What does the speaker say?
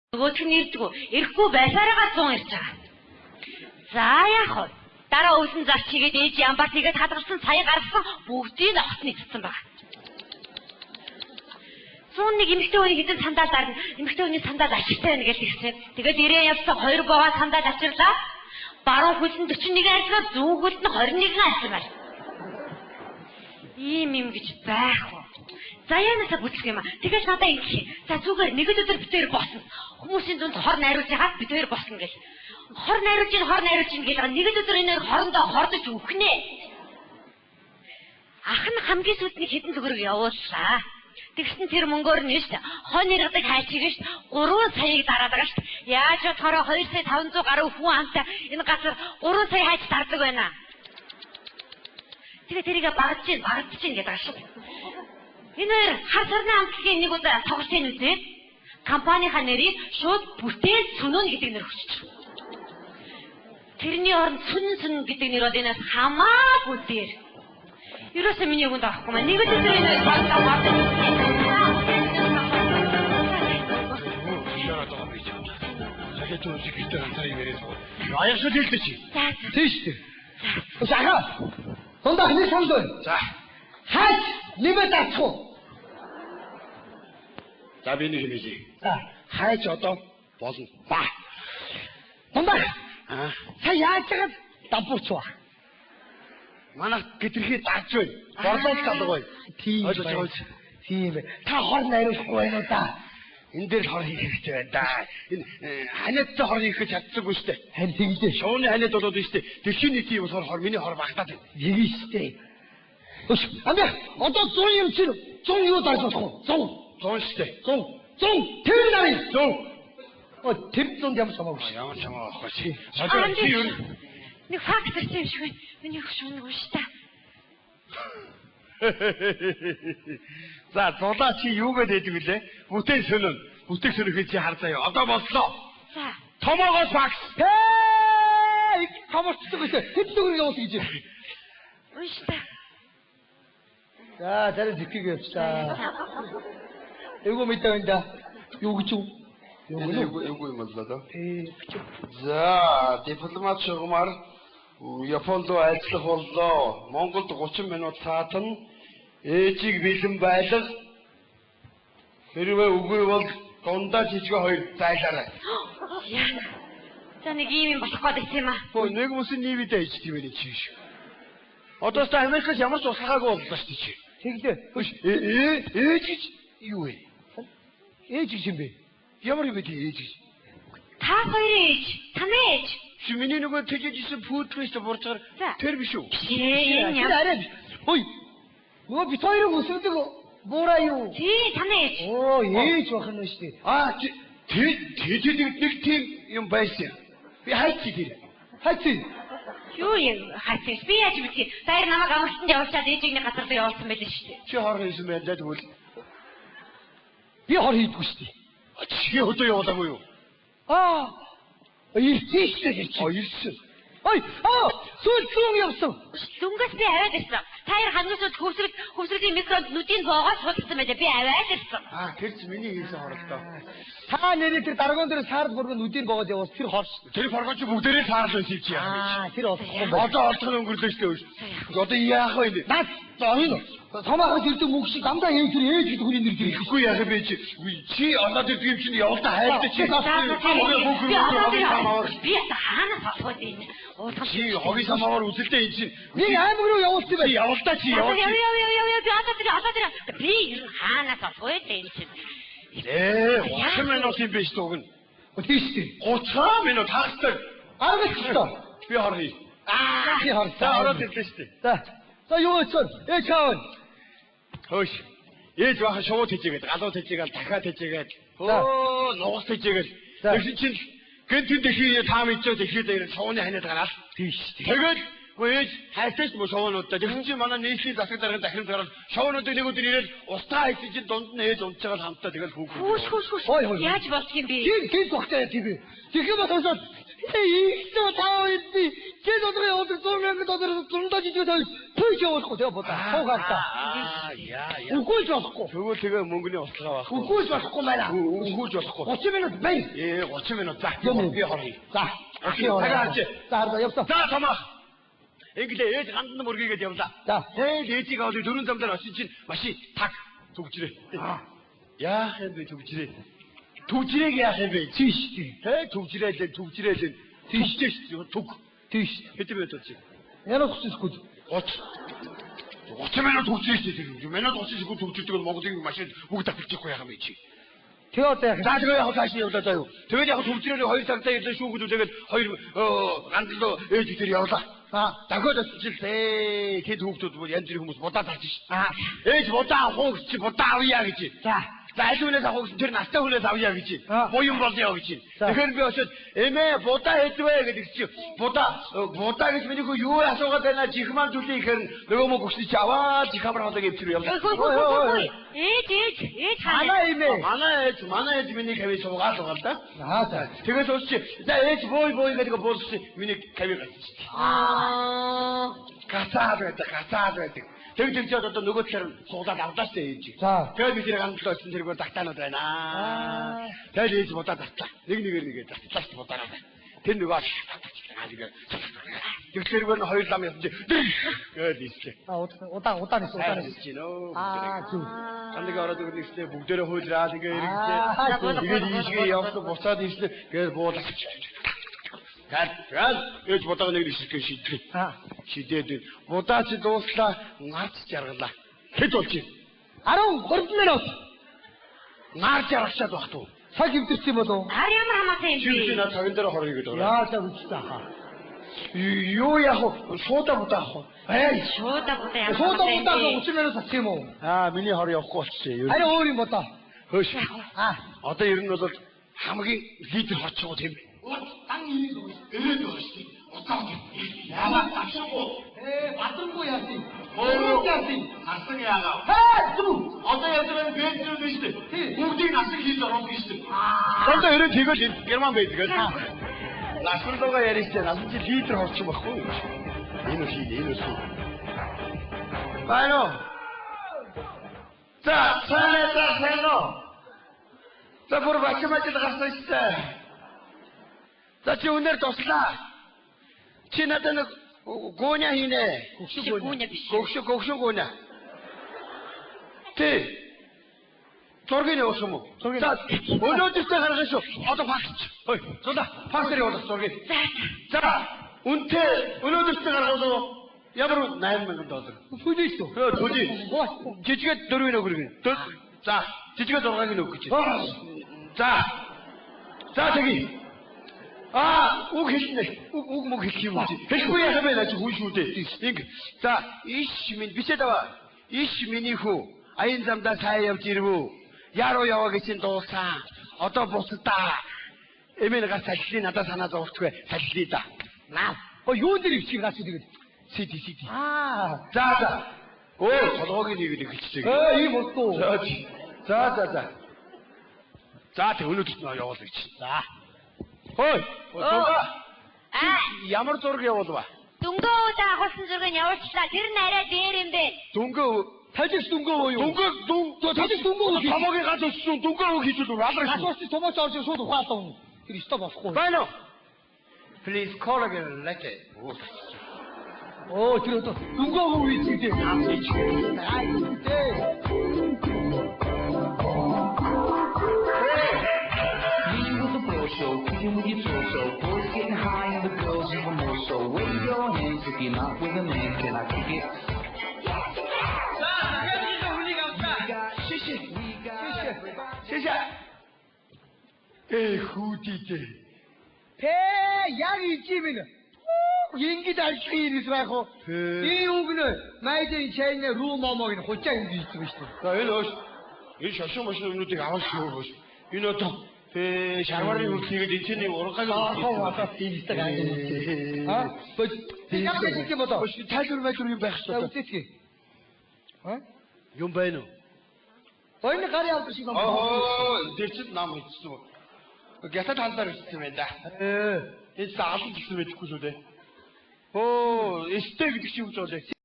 Нөгөөх нь ирдгүү. Ирэхгүй байсараагаа 100 ирж байгаа. За яах вэ? Дараа өвсөн зар чигээд ээж ямбар тэгээд хадгалсан сая гаргасан бүгдийг огтны цэцэн баг. 101 эмэгтэй хүний хэдэн сандал дарна. Эмэгтэй хүний сандал ашигтай байна гэж хэлсэн. Тэгээд ирээ явсан 2 боваа сандал авчирлаа. Баруун хөл нь 41 айлгаа, зүүн хөл нь 21 айлсан байна. Ийм юм гэж байх уу? За яанасаа бүтлэх юм аа. Тэгээс надаа ингэх. За зүгээр нэг өдөр бид хоёр босно. Хүмүүсийн дунд хор найруулж байгаа бид хоёр босно гэл. Хор найруулж ийн гэж байгаа. Нэг өдөр энээр хорондоо хордож өвхнэ. Ах нь хамгийн сүүлд хэдэн төгрөг явууллаа. Тэгсэн тэр мөнгөөр нь шүү дээ. Хон иргэдэг хайчиг шүү дээ. 3 саяыг дараад байгаа шүү дээ. Яаж бодохороо 2 сая 500 гаруй хүн амтай энэ газар 3 сая хайч дардаг байна. Тэгээ тэрийгэ багж чинь гэдэг байгаа шүү. Энэ хар сарны амтлагийн нэг удаа тоглолтын үзээ. Компанийнхаа нэрийг шууд бүтээл сүнэн гэдэг нэр өгч. Тэрний оронд сүнэн гэдэг нэр бол энэс хамаагүй дээр. Юуроос миний өгөнд авахгүй маа. Нэг өдөр энэ багтаа багтаа. Захиж үсгэжтэй ганцаар ирээс. Аяшгүй хэлдэг чи. Тийм шүү дээ. Сахаа. Тондох нэг санд байна. За. Хайч нэмээд авчих уу? За би нэг хэлье. За, хайч одоо болно. Ба. Тондох. Сая яаж чагаад давбууч ба. Манайх гэтрхий дааж байна. Борлуулалт алга бай. Тийм байж. Тийм бай. Та хор найруулахгүй байна уу да? Энэ дээр хор хийх хэрэгтэй байна да. Энэ ханиадтай хор хийх чаддаггүй шүү дээ. Харин тэгдэ. Шууны ханиад болоод шүү дээ. Дэлхийн нийтийн болохоор хор миний хор багтаад байна. Нэг шүү дээ. Өш, амбай. Одоо 100 юм чинь 100 юу дарж болох вэ? 100 шүү дээ. 100. Тэр нарийн 100. Тэр 100 ямар самаагүй. Ямар самаагүй чи. Одоо чи юу? Нэг факт ирсэн юм шиг байна. Миний хөшөөнөг шүү дээ. За, зулаа чи юугээд хэлдэг вүлээ? Бүтээн сөнөн. Бүтээх сөнөхөө чи хар заяа. Одоо боллоо. За. Томоогоос факс. Томорчдог гэсэн. Тэд дүгээр явуул гэж. Ууштай. За, дараа зэхийг явуулаа. Эйгөө мэдээ байна да. Юу гэж юу? Эйгөө юм боллоо да. За, дипломат шугамар Японд ажиллах боллоо. Монголд 30 минут саатан ээжийг бэлэн байлга. Хэрвээ үгүй бол дундаа жижиг хоёр зайлаарай. Яа. За нэг юм болох гээд байсан юм аа. Бөө нэг бүсэн нийвэдэ ээж тийм ээ чи шүү. Одоо ч Америкаас ямар ч услахаагүй боллоо шүү чи. Тэглээ. Ээж гэж юу вэ? Ээж гэж юм бэ? Ямар юм бэ ээж гэж? Та хоёрын ээж, танай ээж. Чи миний нөгөө тэжээжсэн пүүтрээс бурцгаар тэр биш үү? Энэ арай. Ой. Нөгөө бит хоёрыг өсөрдөг буураа юу? Тий, танай ээж. Оо, ээж бах нь шүү дээ. Аа, тэжээдэг нэг тийм юм байсан. Би хайчих тийм. Хайчих. Юу юм хайчих? Би яаж мэдхий? Саяар намайг амралтанд явуулчаад ээжигний газар руу явуулсан байлээ шүү дээ. Чи хор хийсэн байлаа тэгвэл. Би хор хийдгүй шүү дээ. Чи хөдөө явуулаагүй юу? Аа. Ирсэн. Ой, сүүл явсан. Дүнгээс би аваад ирсэн. Таяр хангасууд хөвсрөлийн микронд нүдийн боогоос судалсан байлаа. Би аваад ирсэн. Аа, тэр ч миний хийсэн хоролдоо. Та нэрээ тэр даргоон дээр саард бүргэн нүдийн боогод явуул тэр хор шүү. Тэр хоргоч бүгдээрээ саард байсан чи яах вэ? Аа, тэр олохгүй. Одоо олдох өнгөрлөө шүү дээ. Одоо яах вэ? Наад энэ томоогоос ирдэг мөнгө шиг дандаа ээж гэдэг хүний нэр дээр ихгүй яах вэ чи олоод ирдэг юм чинь явуулаа хайртай чи. Би хаанаас олох вэ энэ? Чи хогийн самаар үзэлдээ энэ чинь. Би аймаг руу явуулсан байх. Явуултаа чи явуул. Би хаанаас олох вэ энэ чинь? 30 минут юм биш дугна. Тийш тий. 30 минут хаагтай. Аргачлаа. Би хорхий. Би хорхий. За ороод ирлээ шүү дээ. За юу өчсөн? Ээж хаав. Хөөш. Ээж баха шууд хийжээгээд, галууд хийжээгээл, дахиад хийжээгээд. Өө, нугас хийжээгээл. Тэгсэн чинь гэнтэн дэхий таам ичээд ихэд ирэн шууны ханиад гараад. Тийш. Тэгээд ээж хайртай ч шуунуудаа. Тэгсэн чинь манай нийслэлийн засаг даргын дахин гараад шуунуудыг нэг өдөр ирээд устгаа хийсэн чинь дунд нь ээж унтж байгаа хамтаа тэгэл хүүх. Хөөш. Яаж болчих юм бэ? Гин тогтоо тийм бэ. Тэгэх юм бол 이거 다 있지. 제도들의 어떤 소리를 떠들어서 돈다지 주다 풀셔고 되어 보다. 소갔다. 야. 우고 줬고. 저거 제가 몽근이 없어가. 우고 줬고 말아. 우고 줬고. 어쩌면은 매. 예, 어쩌면은 딱. 여기 허리. 자. 제가 할지. 자, 알다 없어. 자, 잠아. 근데 애지 간도 모르게 되었다. 자. 내지가 어디 두는 잠들 어신진 맛이 탁 독질해. 야, 해배 독질해. 독질에게 해배. 뒤시. 해 독질해 된. 뒤시. 독. 뒤시. 해때문에 떴지. 얘는 혹시 그 어쩌면은 독질했지. 맨날 독질이고 독질도 먹어도 맛이 목다 긁고 야가 있지. 되었대. 자, 저거 하고 다시 여기다요. 저거 자꾸 독질을 허위 상태에서 쇼구도 저거 허위 안들도 애지들이 하다. 다 그거 독질 걔 독도 뭐 연들이 무슨 못다 다지. 애지 못다 혹시 못다 위야겠지. 자. 나이도에서 혹시 들 나스다 흘려서 위야겠지. 모임 벌써 여기지. 자. 그런 배워서 애매 못다 했더야 그랬지. 못다 그러면 그 유아소가 되나 지금만 둘때 그런 너가 뭐 혹시 자와 지갑을 하다게 필요해. 하나 이메. 만화에 미니 개비 소가 소갔다. 자. 되게 좋지. 자, 애지 보이 가지고 보스 미니 개비 같이. 가사도 했다. 저기 또 누구처럼 소다 나왔다지. 자. 그 들어간 또 신들고 딱 따놓더나. 대리지 못 따다. 이게 딱 못 따라. 된 누가 아직 육체로는 허일담에 이제 어디 있어. 오따 있어. 간데가 알아도 근데 있을 때 목대로 호지라 이게 이게 이식이 없어 못 사도 있을 때 그래서 뭐다. 여기 못다가 내가 있을 것이 시대들 못다지 도스라 나치 잘한다. 해줬지. 아롱 거르면 나치 알았어도 하도. 사기 듣지 뭐도. 지금이나 자기들은 허리거든. 야, 자 웃기다. 요야호 소다보다 호. 에이 소다보다 웃으면서 삭지 뭐. 미니 허리 없고 없지. 아니 어리 못다. 허시. 어떤 이런 것도 아무게 리드 맞추고 돼. 땅이 이래도 하시. 야마 딱하고. 맞은 거야지. 뭐야지. 낙승이 하나. 좀. 어떤 애들은 벤츠를 드시대. 우리 낙승이 있어 드시대. 근데 이런 뒤거지. 개만 베이지가. 낙승도가 예리시대. 낙승지 리드 맞추 먹고. 이노시. 봐요. 자, 살레자 살로. 자, 보러 맞지 들어갔어 있어. 자, 지금 오늘 떴다. 지나다는 고냐이네. 곡수 고냐. 네. 저기네 없으면. 자, 어느 뜻에 가라겠어. 어떤 박수. 어이, 좋다. 박수리 오다, 저기. 자, 운태, 어느 뜻에 가라겠어. 야바로 나연만 건다, 어떤. 후지 있어. 그, 도지. 지지가 들어오는 그러긴. 자, 지지가 돌아가긴 없겠지. 자, 저기. 우 계시네. 우 계시지. 계시고야 하면 나 지금 우시고 돼. 자, 이 시민, 비세다와 이 시민이 후, 아인삼다 사회업지르부, 야로 여와 계신 도사, 어떤 보스다, 에메나가 사실이 나타나서 어떻게 사실이 있다. 요들이 지금 같이 되거든. 시티. 자. 오, 저도하긴 이거지, 그치. 이 못도. 자, 대원을 듣나, 여와서 있지. 자. 어이, ямар зураг явуул ба? Дүнгөөдөө хосон зургийг явуулчлаа. Тэр нь арай дээр юм бэ. Дүнгөө 탈직 둥거 юу? 탈직 둥거 юу? Хамаагийн ганц өссөн дүнгөө хийчихвэл алрах. Асууж томооч орж шууд ухаатан. Тэр өстө болохгүй. Байна уу? Please call again like. Тэр одоо дүнгөө юу хийчихээ? So, kicking with your torso, boys getting high and the girls even more so. Wave your hands if you're not with a man, can I kick it? Хүүдийтэй. Яг ижимэн. Ингээд алхих юм байх уу? Энэ үгнэ майдын чайны руу момог нь хучаа ингэж хийдэг шүү дээ. За энэ өөш. Энэ шошин машин өмнөдийг аваад шүүгөөш. Энэ одоо шарварын үлдээгээд энэний ургааг хийдэг аа. Бод яг гэж юм бодоо. Тайлбар юм байх шүү дээ. Үтээсгээ. Юм байна уу? Ойн гар явдаг шиг юм. Тэр чинь нам хийчихсэн. Гятад халдаар хийсэн юм да. Энэ заалан гэсэн мэдэхгүй шүү дээ. Өө, эстэй гэдэг чинь юу ч болоо.